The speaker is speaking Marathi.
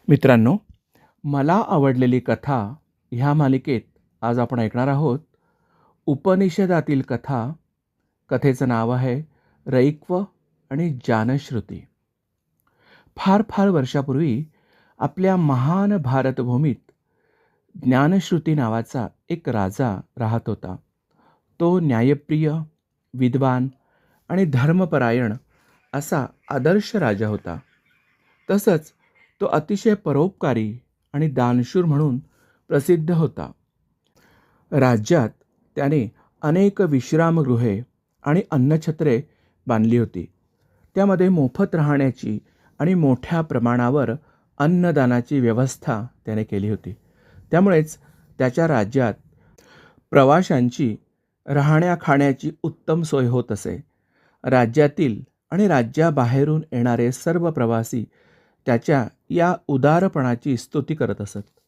मित्रांनो, मला आवडलेली कथा ह्या मालिकेत आज आपण ऐकणार आहोत. उपनिषदातील कथा. कथेचं नाव आहे रईक्व आणि जानश्रुती. फार फार वर्षापूर्वी आपल्या महान भारतभूमीत ज्ञानश्रुती नावाचा एक राजा राहत होता. तो न्यायप्रिय, विद्वान आणि धर्मपरायण असा आदर्श राजा होता. तसंच तो अतिशय परोपकारी आणि दानशूर म्हणून प्रसिद्ध होता. राज्यात त्याने अनेक विश्रामगृहे आणि अन्नछत्रे बांधली होती. त्यामध्ये मोफत राहण्याची आणि मोठ्या प्रमाणावर अन्नदानाची व्यवस्था त्याने केली होती. त्यामुळेच त्याच्या राज्यात प्रवाशांची राहण्या खाण्याची उत्तम सोय होत असे. राज्यातील आणि राज्याबाहेरून येणारे सर्व प्रवासी त्याच्या या उदारपणाची स्तुती करत असत.